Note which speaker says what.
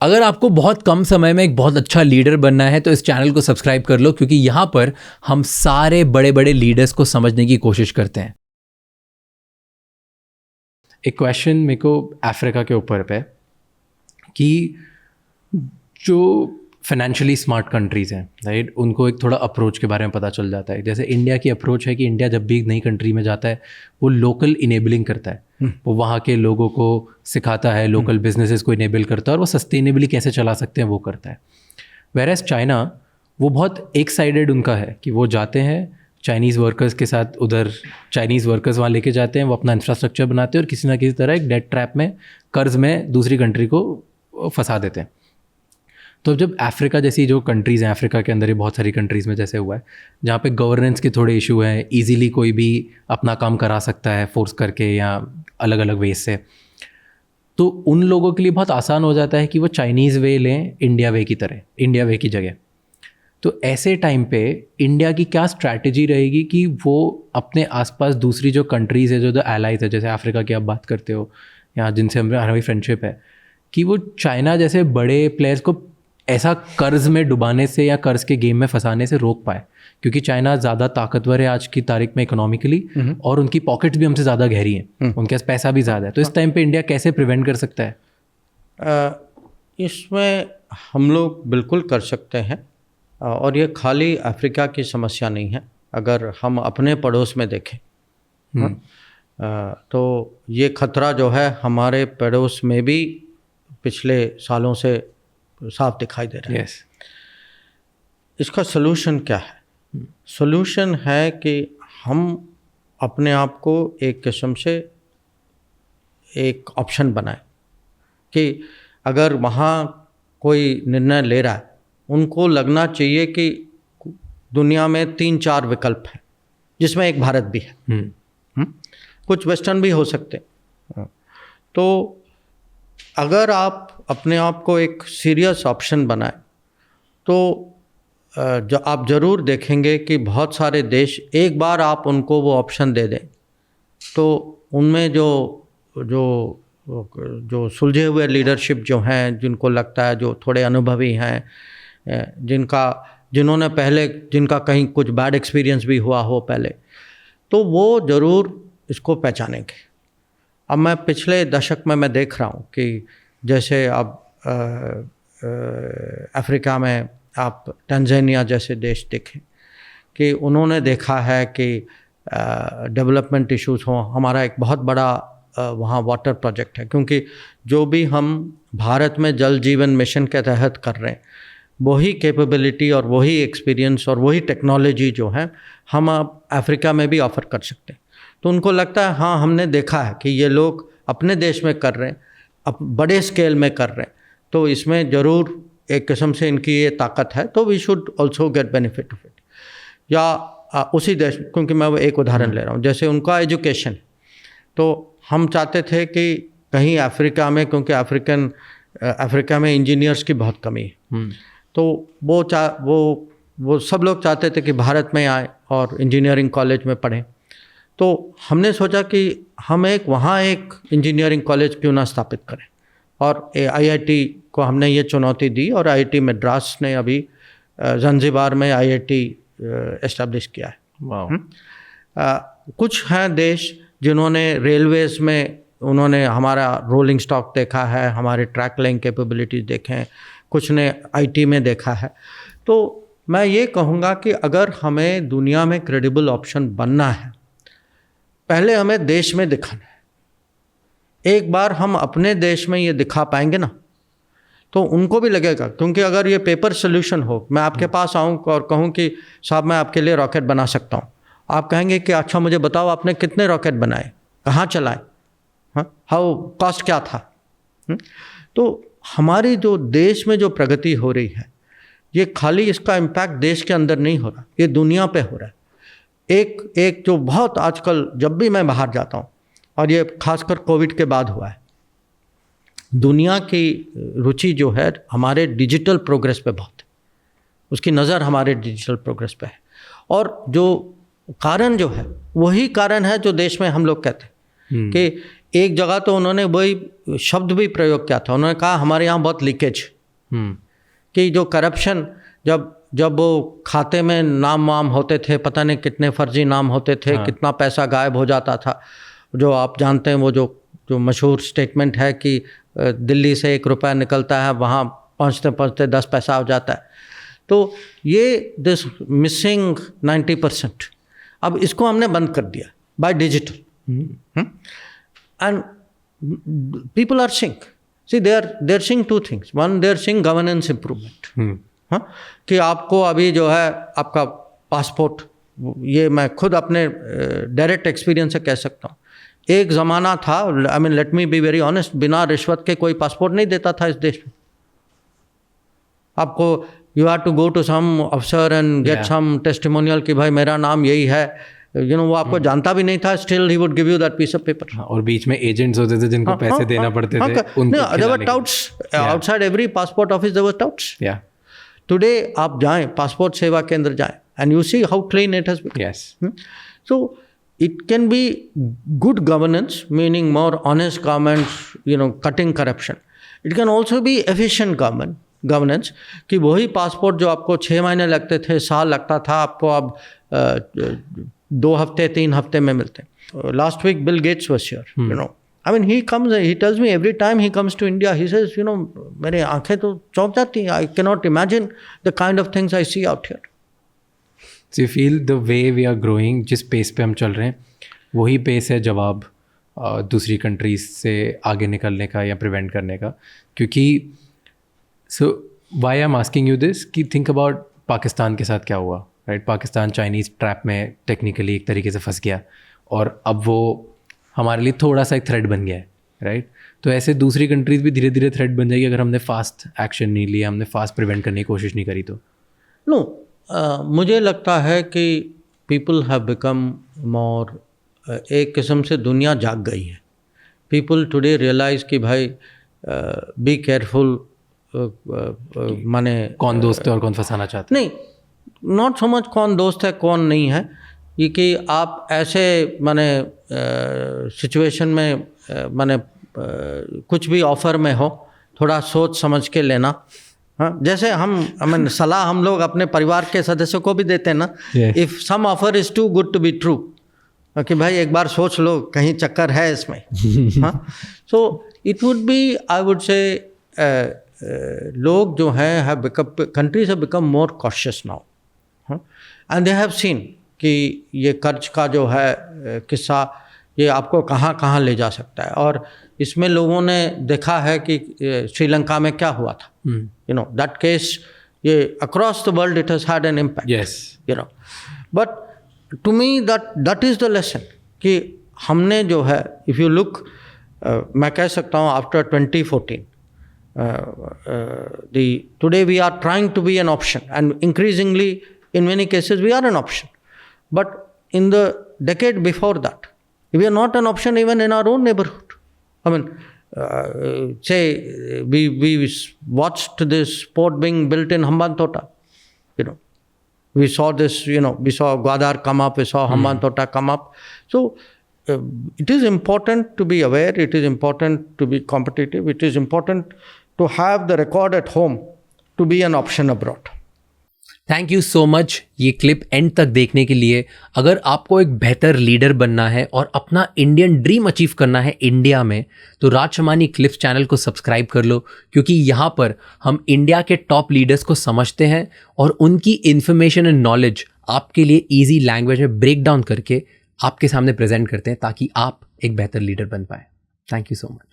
Speaker 1: अगर आपको बहुत कम समय में एक बहुत अच्छा लीडर बनना है तो इस चैनल को सब्सक्राइब कर लो, क्योंकि यहाँ पर हम सारे बड़े बड़े लीडर्स को समझने की कोशिश करते हैं। एक क्वेश्चन मेरे को अफ्रीका के ऊपर पे कि जो फाइनेंशियली स्मार्ट कंट्रीज़ हैं, राइट, उनको एक थोड़ा अप्रोच के बारे में पता चल जाता है। जैसे इंडिया की अप्रोच है कि इंडिया जब भी एक नई कंट्री में जाता है वो लोकल इनेबलिंग करता है, वो वहाँ के लोगों को सिखाता है, लोकल बिजनेसेस को इनेबल करता है और वो सस्टेनेबली कैसे चला सकते हैं वो करता है। वेरएस चाइना, वो बहुत एक साइडेड उनका है कि वो जाते हैं चाइनीज़ वर्कर्स के साथ, उधर चाइनीज़ वर्कर्स वहाँ लेके जाते हैं, वो अपना इंफ्रास्ट्रक्चर बनाते हैं और किसी ना किसी तरह एक डेट ट्रैप में, कर्ज में दूसरी कंट्री को फंसा देते हैं। तो जब अफ्रीका जैसी जो कंट्रीज़ हैं, अफ्रीका के अंदर ही बहुत सारी कंट्रीज़ में जैसे हुआ है जहाँ पे गवर्नेंस के थोड़े इशू हैं, इजीली कोई भी अपना काम करा सकता है फोर्स करके या अलग अलग वेज से, तो उन लोगों के लिए बहुत आसान हो जाता है कि वो चाइनीज़ वे लें इंडिया वे की तरह, इंडिया वे की जगह। तो ऐसे टाइम पे इंडिया की क्या स्ट्रैटेजी रहेगी कि वो अपने आसपास दूसरी जो कंट्रीज़ है, जो एलाइज है, जैसे अफ्रीका की आप बात करते हो या जिनसे हमारी फ्रेंडशिप है, कि वो चाइना जैसे बड़े प्लेयर्स को ऐसा कर्ज में डुबाने से या कर्ज के गेम में फंसाने से रोक पाए, क्योंकि चाइना ज़्यादा ताकतवर है आज की तारीख में इकोनॉमिकली, और उनकी पॉकेट्स भी हमसे ज़्यादा गहरी हैं, उनके पास पैसा भी ज़्यादा है। तो इस टाइम पे इंडिया कैसे प्रिवेंट कर सकता है?
Speaker 2: इसमें हम लोग बिल्कुल कर सकते हैं, और ये खाली अफ्रीका की समस्या नहीं है। अगर हम अपने पड़ोस में देखें तो ये खतरा जो है हमारे पड़ोस में भी पिछले सालों से साफ दिखाई दे रहा है।
Speaker 1: yes.
Speaker 2: इसका सोल्यूशन क्या है? सोल्यूशन है कि हम अपने आप को एक किस्म से एक ऑप्शन बनाएं कि अगर वहाँ कोई निर्णय ले रहा है, उनको लगना चाहिए कि दुनिया में 3-4 विकल्प हैं, जिसमें एक भारत भी है। कुछ वेस्टर्न भी हो सकते। तो अगर आप अपने आप को एक सीरियस ऑप्शन बनाएं तो जो आप ज़रूर देखेंगे कि बहुत सारे देश, एक बार आप उनको वो ऑप्शन दे दें तो उनमें जो जो जो सुलझे हुए लीडरशिप जो हैं, जिनको लगता है, जो थोड़े अनुभवी हैं, जिन्होंने पहले, जिनका कहीं कुछ बैड एक्सपीरियंस भी हुआ हो पहले, तो वो ज़रूर इसको पहचानेंगे। अब मैं पिछले दशक में मैं देख रहा हूँ कि जैसे अब अफ्रीका में आप टंजानिया जैसे देश देखें कि उन्होंने देखा है कि डेवलपमेंट इश्यूज हों। हमारा एक बहुत बड़ा वहाँ वाटर प्रोजेक्ट है, क्योंकि जो भी हम भारत में जल जीवन मिशन के तहत कर रहे हैं, वही कैपेबिलिटी और वही एक्सपीरियंस और वही टेक्नोलॉजी जो है हम अब अफ्रीका में भी ऑफ़र कर सकते हैं। तो उनको लगता है हाँ, हमने देखा है कि ये लोग अपने देश में कर रहे हैं, अब बड़े स्केल में कर रहे हैं, तो इसमें ज़रूर एक किस्म से इनकी ये ताकत है, तो we should also get benefit of it. या उसी देश, क्योंकि मैं वो एक उदाहरण ले रहा हूँ, जैसे उनका एजुकेशन, तो हम चाहते थे कि कहीं अफ्रीका में, क्योंकि अफ्रीका में इंजीनियर्स की बहुत कमी है, तो वो सब लोग चाहते थे कि भारत में आए और इंजीनियरिंग कॉलेज में पढ़ें। तो हमने सोचा कि हम वहाँ एक इंजीनियरिंग कॉलेज क्यों ना स्थापित करें, और आईआईटी को हमने ये चुनौती दी, और आईआईटी मद्रास ने अभी ज़ंज़िबार में आईआईटी एस्टेब्लिश किया है। कुछ हैं देश जिन्होंने रेलवेज़ में, उन्होंने हमारा रोलिंग स्टॉक देखा है, हमारे ट्रैक लेइंग कैपेबिलिटीज़ देखे हैं, कुछ ने आईटी में देखा है। तो मैं ये कहूँगा कि अगर हमें दुनिया में क्रेडिबल ऑप्शन बनना है, पहले हमें देश में दिखाना है। एक बार हम अपने देश में ये दिखा पाएंगे ना, तो उनको भी लगेगा। क्योंकि अगर ये पेपर सोल्यूशन हो, मैं आपके पास आऊँ और कहूँ कि साहब मैं आपके लिए रॉकेट बना सकता हूँ, आप कहेंगे कि अच्छा मुझे बताओ आपने कितने रॉकेट बनाए, कहाँ चलाए, हाउ कॉस्ट क्या था। तो हमारी जो देश में जो प्रगति हो रही है, ये खाली इसका इम्पैक्ट देश के अंदर नहीं हो रहा, ये दुनिया पे हो रहा है। एक जो बहुत आजकल जब भी मैं बाहर जाता हूँ, और ये खासकर कोविड के बाद हुआ है, दुनिया की रुचि जो है हमारे डिजिटल प्रोग्रेस पे बहुत है, उसकी नज़र हमारे डिजिटल प्रोग्रेस पे है। और जो कारण जो है वही कारण है जो देश में हम लोग कहते हैं कि एक जगह तो उन्होंने वही शब्द भी प्रयोग किया था, उन्होंने कहा हमारे यहाँ बहुत लीकेज, कि जो करप्शन, जब वो खाते में नाम वाम होते थे, पता नहीं कितने फर्जी नाम होते थे, हाँ। कितना पैसा गायब हो जाता था। जो आप जानते हैं वो जो मशहूर स्टेटमेंट है कि दिल्ली से 1 रुपया निकलता है, वहाँ पहुँचते पहुँचते 10 पैसा हो जाता है। तो ये दिस मिसिंग 90%, अब इसको हमने बंद कर दिया by digital, and people are seeing, see they are seeing 2 things, one they are seeing governance improvement, हाँ, कि आपको अभी जो है आपका पासपोर्ट, ये मैं खुद अपने डायरेक्ट एक्सपीरियंस से कह सकता हूँ, एक ज़माना था, I mean let me be very honest, बिना रिश्वत के कोई पासपोर्ट नहीं देता था इस देश में। आपको you have to go to some अफसर एंड गेट सम टेस्टिमोनियल कि भाई मेरा नाम यही है, वो आपको जानता भी नहीं था, still he would give you that piece of paper.
Speaker 1: और बीच में एजेंट्स होते थे जिनको पैसे देना पड़ते थे, उनको
Speaker 2: there were touts outside every passport office, there were touts. Today आप जाएं पासपोर्ट सेवा केंद्र जाएं and you see how clean it has become.
Speaker 1: Yes,
Speaker 2: so it can be good governance, meaning more honest governments, cutting corruption. It can also be efficient governance, कि वही passport जो आपको 6 महीने लगते थे, साल लगता था, आपको अब 2 हफ्ते 3 हफ्ते में मिलते हैं। Last week Bill Gates was here, I mean he tells me every time he comes to India, he says, मेरे आंखें तो चौंक जाती हैं, I cannot imagine the kind of things I see out here.
Speaker 1: So you feel the way we are growing, जिस pace पे हम चल रहे हैं, वही पेस है जवाब दूसरी कंट्रीज से आगे निकलने का या प्रिवेंट करने का। क्योंकि so why I am asking you this, कि थिंक अबाउट पाकिस्तान के साथ क्या हुआ, राइट? पाकिस्तान चाइनीज़ ट्रैप में टेक्निकली एक तरीके से फंस गया और अब वो हमारे लिए थोड़ा सा एक थ्रेट बन गया है, राइट? तो ऐसे दूसरी कंट्रीज़ भी धीरे धीरे थ्रेट बन जाएगी अगर हमने फास्ट एक्शन नहीं लिया, हमने फास्ट प्रिवेंट करने की कोशिश नहीं करी तो।
Speaker 2: नो, मुझे लगता है कि पीपल हैव बिकम मोर, एक किस्म से दुनिया जाग गई है। पीपल टुडे रियलाइज़ कि भाई बी केयरफुल, माने
Speaker 1: कौन दोस्त है और कौन फंसाना चाहता है।
Speaker 2: नहीं, नॉट सो मच कौन दोस्त है कौन नहीं है, ये कि आप ऐसे माने सिचुएशन में माने कुछ भी ऑफ़र में हो, थोड़ा सोच समझ के लेना। हाँ, जैसे हम सलाह हम लोग अपने परिवार के सदस्यों को भी देते हैं ना, if some offer is too good to be true, कि भाई एक बार सोच लो कहीं चक्कर है इसमें। हाँ, so it would be, I would say लोग जो हैं have become, countries have become more cautious now, and they have seen कि ये कर्ज का जो है किस्सा, ये आपको कहाँ कहाँ ले जा सकता है। और इसमें लोगों ने देखा है कि श्रीलंका में क्या हुआ था, दैट केस, ये across the world it has had an impact.
Speaker 1: Yes,
Speaker 2: but to me that is the lesson, कि हमने जो है, इफ़ यू लुक, मैं कह सकता हूँ after 2014 today we are trying to be an option, and increasingly in many cases we are an option, but in the decade before that we are not an option even in our own neighborhood. I mean, say we watched this port being built in Hambantota, we saw this, we saw Gwadar come up, we saw Hambantota come up. So it is important to be aware, it is important to be competitive, it is important to have the record at home to be an option abroad.
Speaker 1: Thank you so much ये clip and तक देखने के लिए। अगर आपको एक बेहतर leader बनना है और अपना इंडियन ड्रीम अचीव करना है इंडिया में, तो राज शमानी क्लिप्स चैनल को सब्सक्राइब कर लो, क्योंकि यहाँ पर हम इंडिया के टॉप लीडर्स को समझते हैं और उनकी इन्फॉर्मेशन एंड नॉलेज आपके लिए ईजी लैंग्वेज में ब्रेक डाउन करके आपके सामने प्रेजेंट करते हैं, ताकि आप एक बेहतर लीडर बन पाए। Thank you so much.